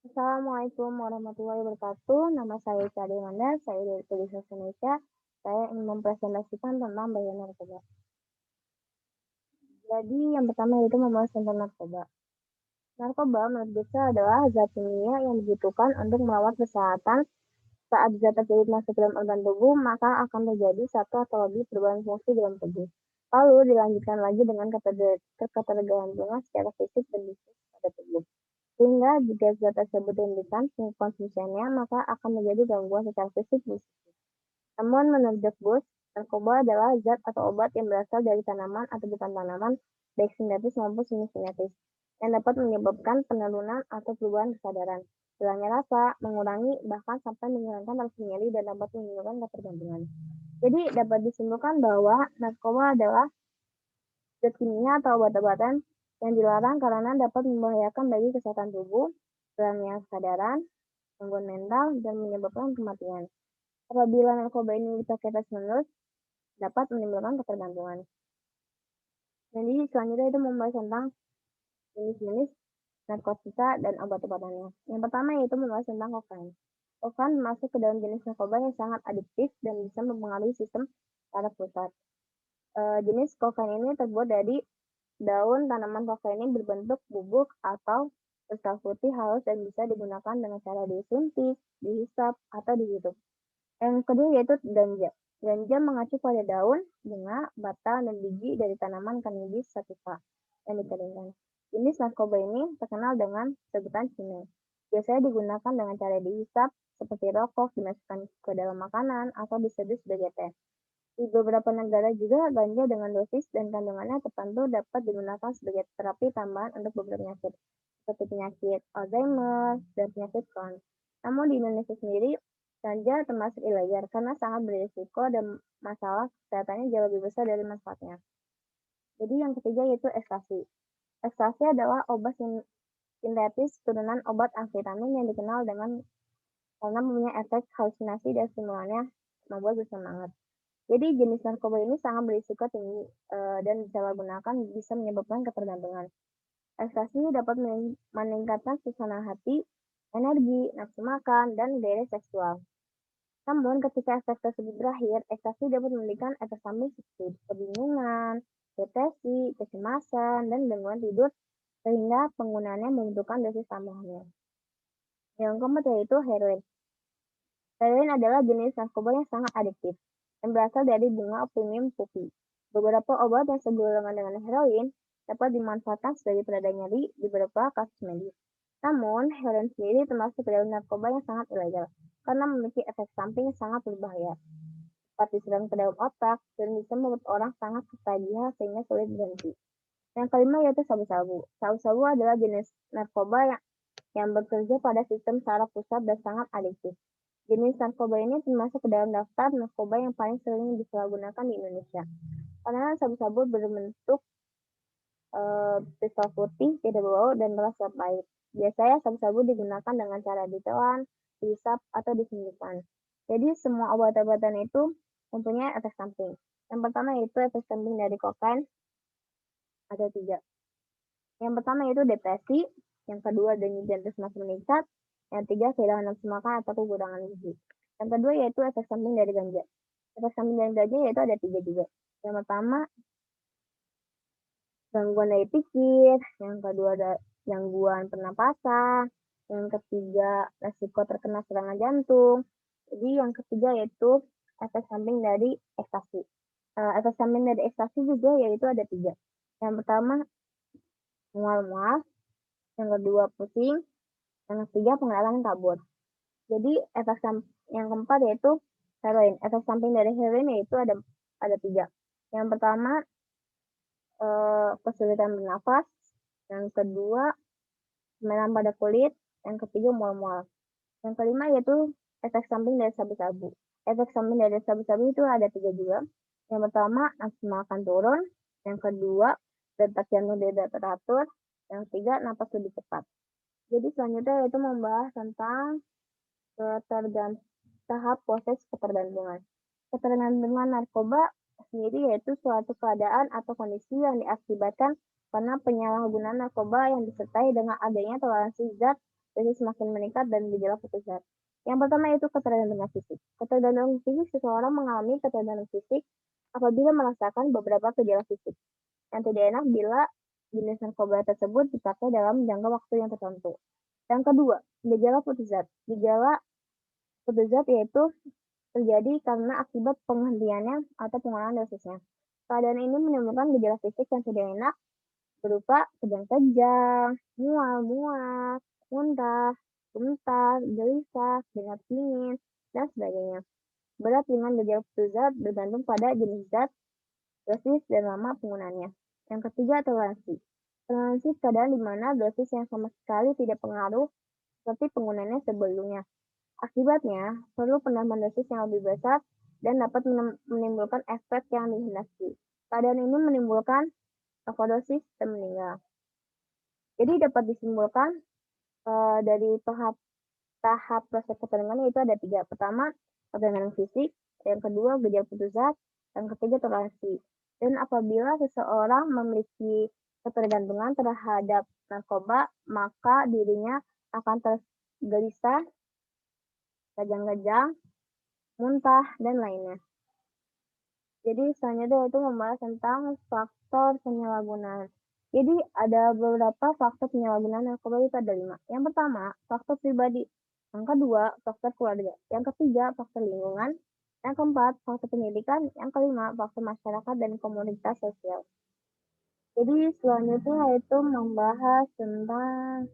Assalamualaikum warahmatullahi wabarakatuh. Nama saya Cade Manda, saya dari Universitas Indonesia. Saya ingin mempresentasikan tentang bahaya narkoba. Jadi yang pertama yaitu membahas tentang narkoba. Narkoba menurut kita adalah zat kimia yang dibutuhkan untuk merawat kesehatan. Saat zat tersebut masuk ke dalam organ tubuh, maka akan terjadi satu atau lebih perubahan fungsi dalam tubuh. Lalu dilanjutkan lagi dengan ketergantungan secara fisik dan bisnis pada tubuh. Sehingga jika zat tersebut dihentikan konsumsinya, maka akan menjadi gangguan secara fisik dan psikis. Namun menurut Jack Bush, narkoba adalah zat atau obat yang berasal dari tanaman atau bukan tanaman, baik sintetis maupun semi-sintetis, yang dapat menyebabkan penurunan atau perubahan kesadaran, hilangnya rasa, mengurangi, bahkan sampai menghilangkan rasa nyeri dan dapat menimbulkan ketergantungan. Jadi dapat disimpulkan bahwa narkoba adalah zat kimia atau obat-obatan yang dilarang karena dapat membahayakan bagi kesehatan tubuh, hilangnya kesadaran, gangguan mental, dan menyebabkan kematian. Apabila narkoba ini dipakai terus-menerus, dapat menimbulkan ketergantungan. Jadi selanjutnya itu membahas tentang jenis-jenis narkotika dan obat-obatannya. Yang pertama yaitu membahas tentang kokain. Kokain masuk ke dalam jenis narkoba yang sangat adiktif dan bisa mempengaruhi sistem saraf pusat. Jenis kokain ini terbuat dari daun tanaman kokain ini berbentuk bubuk atau kristal putih halus dan bisa digunakan dengan cara disuntik, dihisap, atau dihirup. Yang kedua yaitu ganja. Ganja mengacu pada daun, bunga, batang, dan biji dari tanaman Cannabis sativa yang dikeringkan. Jenis narkoba ini terkenal dengan sebutan cine. Biasanya digunakan dengan cara dihisap, seperti rokok, dimasukkan ke dalam makanan, atau diseduh sebagai teh. Di beberapa negara juga ganja dengan dosis dan kandungannya tertentu dapat digunakan sebagai terapi tambahan untuk beberapa penyakit, seperti penyakit Alzheimer dan penyakit Crohn. Namun di Indonesia sendiri, ganja termasuk ilegal karena sangat berisiko dan masalah kesehatannya jauh lebih besar dari manfaatnya. Jadi yang ketiga yaitu ekstasi. Ekstasi adalah obat sintetis turunan obat amfetamin yang dikenal dengan karena mempunyai efek halusinasi dan stimulannya membuat bersemangat. Jadi jenis narkoba ini sangat berisiko tinggi dan disalahgunakan bisa menyebabkan ketergantungan. Ekstasi dapat meningkatkan suasana hati, energi, nafsu makan, dan gairah seksual. Namun ketika efek tersebut berakhir, ekstasi dapat memberikan efek samping seperti kebingungan, depresi, kecemasan, dan gangguan tidur sehingga penggunaannya membutuhkan dosis tambahannya. Yang keempat yaitu heroin. Heroin adalah jenis narkoba yang sangat adiktif, yang berasal dari bunga opium poppy. Beberapa obat yang segolongan dengan heroin dapat dimanfaatkan sebagai pereda nyeri di beberapa kasus medis. Namun, heroin sendiri termasuk dalam narkoba yang sangat ilegal, karena memiliki efek samping yang sangat berbahaya, seperti diserang ke dalam otak, dan bisa membuat orang sangat ketagihan sehingga sulit berhenti. Yang kelima yaitu sabu-sabu. Sabu-sabu adalah jenis narkoba yang bekerja pada sistem saraf pusat dan sangat adiktif. Jenis narkoba ini termasuk ke dalam daftar narkoba yang paling sering disalahgunakan di Indonesia. Karena sabu-sabu berbentuk kristal putih, tidak berbau, dan terasa pahit. Biasanya sabu-sabu digunakan dengan cara ditelan, dihisap, atau disuntikkan. Jadi semua obat-obatan itu mempunyai efek samping. Yang pertama yaitu efek samping dari kokain ada 3. Yang pertama yaitu depresi, yang kedua denyut jantung semakin meningkat, yang ketiga kehilangan nafsu makan atau kekurangan gizi. Yang kedua yaitu efek samping dari ganja. Efek samping dari ganja yaitu ada 3 juga. Yang pertama gangguan daya pikir, yang kedua ada gangguan pernapasan, yang ketiga resiko terkena serangan jantung. Jadi yang ketiga yaitu efek samping dari ekstasi. Efek samping dari ekstasi juga yaitu ada 3. Yang pertama mual-mual, yang kedua pusing, yang ketiga pengenalan kabut. Jadi efek yang keempat yaitu heroin. Efek samping dari heroin yaitu ada 3. Yang pertama kesulitan bernafas, yang kedua kemeram pada kulit, yang ketiga mual-mual. Yang kelima yaitu efek samping dari sabu-sabu. Efek samping dari sabu-sabu itu ada 3 juga. Yang pertama nafsu makan turun, yang kedua detak jantung tidak teratur, yang ketiga napas lebih cepat. Jadi selanjutnya yaitu membahas tentang tahap proses ketergantungan. Ketergantungan narkoba sendiri yaitu suatu keadaan atau kondisi yang diakibatkan karena penyalahgunaan narkoba yang disertai dengan adanya toleransi zat dosis semakin meningkat dan gejala putus zat. Yang pertama itu ketergantungan fisik. Ketergantungan fisik seseorang mengalami ketergantungan fisik apabila merasakan beberapa gejala fisik yang tidak enak bila jenis narkoba tersebut dipakai dalam jangka waktu yang tertentu. Yang kedua, gejala putus zat. Gejala putus zat yaitu terjadi karena akibat penghentiannya atau pengurangan dosisnya. Keadaan ini menimbulkan gejala fisik yang tidak enak berupa kejang-kejang, mual-mual, muntah, gemetar, gelisah, keringat dingin, dan sebagainya. Berat ringan gejala putus zat bergantung pada jenis zat, dosis, dan lama penggunaannya. Yang ketiga, toleransi. Toleransi keadaan di mana dosis yang sama sekali tidak pengaruh seperti penggunaannya sebelumnya. Akibatnya, perlu penambahan dosis yang lebih besar dan dapat menimbulkan efek yang dikehendaki. Keadaan ini menimbulkan overdosis dan meninggal. Jadi dapat disimpulkan dari tahap proses ketergantungan itu ada 3. Pertama, ketergantungan fisik. Yang kedua, gejala putus zat. Yang ketiga, toleransi. Dan apabila seseorang memiliki ketergantungan terhadap narkoba, maka dirinya akan tergelisah, kejang-kejang, muntah, dan lainnya. Jadi selanjutnya itu membahas tentang faktor penyalahgunaan. Jadi ada beberapa faktor penyalahgunaan narkoba itu ada 5. Yang pertama, faktor pribadi. Yang kedua, faktor keluarga. Yang ketiga, faktor lingkungan. Yang keempat, faktor pendidikan. Yang kelima, faktor masyarakat dan komunitas sosial. Jadi selanjutnya itu membahas tentang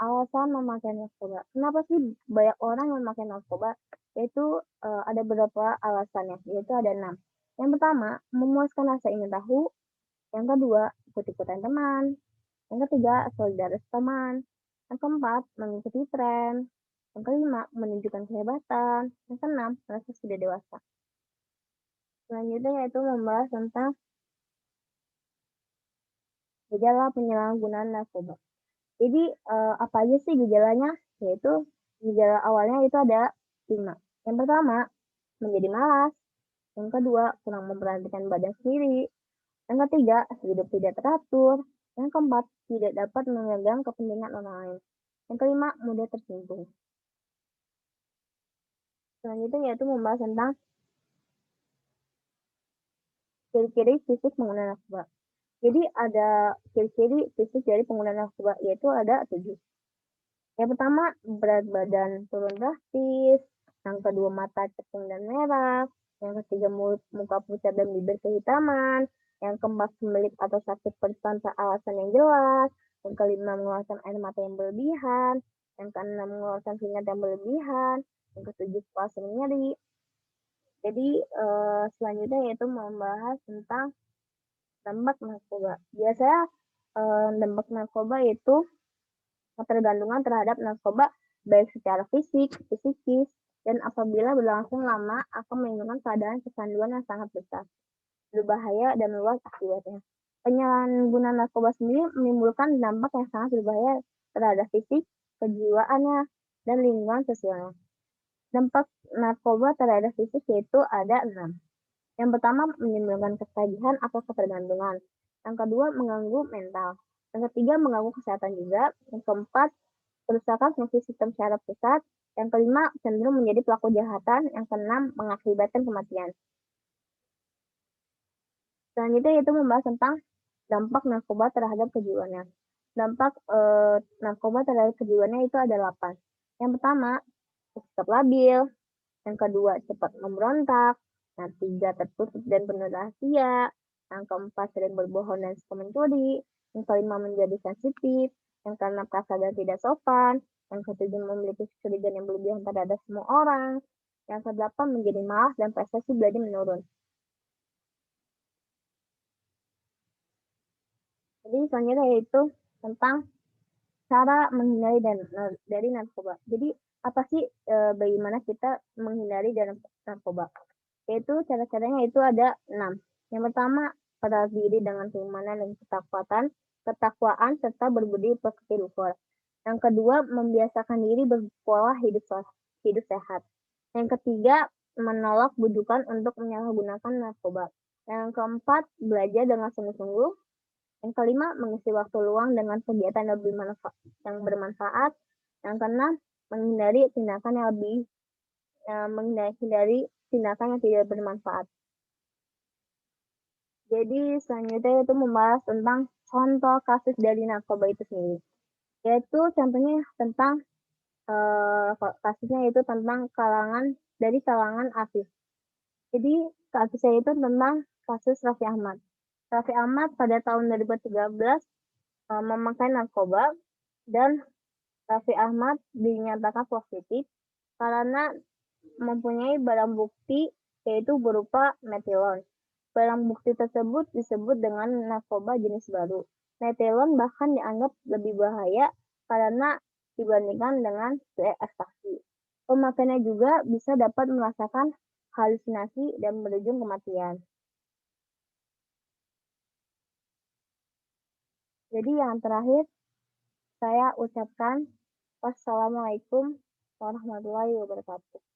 alasan memakai narkoba. Kenapa sih banyak orang yang memakai narkoba? Yaitu ada beberapa alasannya, yaitu ada 6. Yang pertama, memuaskan rasa ingin tahu. Yang kedua, ikut-ikutan teman. Yang ketiga, solidaritas teman. Yang keempat, mengikuti tren. Yang kelima, menunjukkan kehebatan. Yang keenam, merasa sudah dewasa. Selanjutnya yaitu membahas tentang gejala penyalahgunaan narkoba. Jadi apa aja sih gejalanya? Yaitu gejala awalnya itu ada 5. Yang pertama, menjadi malas. Yang kedua, kurang memperhatikan badan sendiri. Yang ketiga, hidup tidak teratur. Yang keempat, tidak dapat memegang kepentingan orang lain. Yang kelima, mudah tersinggung. Selanjutnya yaitu membahas tentang ciri-ciri fisik pengguna narkoba. Jadi ada ciri-ciri fisik dari pengguna narkoba, yaitu ada 7. Yang pertama, berat badan turun drastis. Yang kedua, mata cekung dan merah. Yang ketiga, muka pucat dan bibir kehitaman. Yang keempat, sembelit atau sakit perut tanpa alasan yang jelas. Yang kelima, mengeluarkan air mata yang berlebihan. Yang keenam, mengeluarkan keringat yang berlebihan. Yang ketujuh, puasa nyeri. Jadi selanjutnya yaitu membahas tentang dampak narkoba. Biasanya dampak narkoba itu ketergantungan terhadap narkoba baik secara fisik, psikis, dan apabila berlangsung lama akan menimbulkan keadaan kecanduan yang sangat besar, berbahaya dan luas akibatnya. Penyalahgunaan narkoba sendiri menimbulkan dampak yang sangat berbahaya terhadap fisik, kejiwaannya, dan lingkungan sosialnya. Dampak narkoba terhadap fisik yaitu ada 6. Yang pertama, menimbulkan ketagihan atau ketergantungan. Yang kedua, mengganggu mental. Yang ketiga, mengganggu kesehatan juga. Yang keempat, kerusakan fungsi sistem syaraf pusat. Yang kelima, cenderung menjadi pelaku kejahatan. Yang keenam, mengakibatkan kematian. Selanjutnya yaitu membahas tentang dampak narkoba terhadap kejiwaannya. Dampak narkoba terhadap kejiwaannya itu ada 8. Yang pertama, sikap labil. Yang kedua, cepat memberontak. Yang ketiga, tertutup dan penuh rahasia. Yang keempat, sering berbohong dan suka mencuri. Yang kelima, menjadi sensitif. Yang keenam, kasar dan tidak sopan. Yang ketujuh, memiliki kecurigaan yang berlebihan terhadap semua orang. Yang kedelapan, menjadi malas dan prestasi belajar menurun. Jadi selanjutnya yaitu tentang cara menghindari dari narkoba. Jadi apa sih bagaimana kita menghindari dari narkoba? Yaitu cara-caranya itu ada 6. Yang pertama, pada diri dengan keimanan dan ketakwaan serta berbudi pekerti luhur. Yang kedua, membiasakan diri berpola hidup sehat. Yang ketiga, menolak bujukan untuk menyalahgunakan narkoba. Yang keempat, belajar dengan sungguh-sungguh. Yang kelima, mengisi waktu luang dengan kegiatan yang bermanfaat. Yang keenam, menghindari tindakan yang lebih menghindari tindakan yang tidak bermanfaat. Jadi selanjutnya itu membahas tentang contoh kasus dari narkoba itu sendiri. Yaitu contohnya tentang kasusnya itu tentang kalangan artis. Jadi kasusnya itu tentang kasus Raffi Ahmad. Raffi Ahmad pada tahun 2013 memakai narkoba dan Raffi Ahmad dinyatakan positif karena mempunyai barang bukti yaitu berupa metilon. Barang bukti tersebut disebut dengan narkoba jenis baru. Metilon bahkan dianggap lebih bahaya karena dibandingkan dengan ekstasi. Pemakaiannya juga bisa dapat merasakan halusinasi dan berujung kematian. Jadi yang terakhir saya ucapkan wassalamualaikum warahmatullahi wabarakatuh.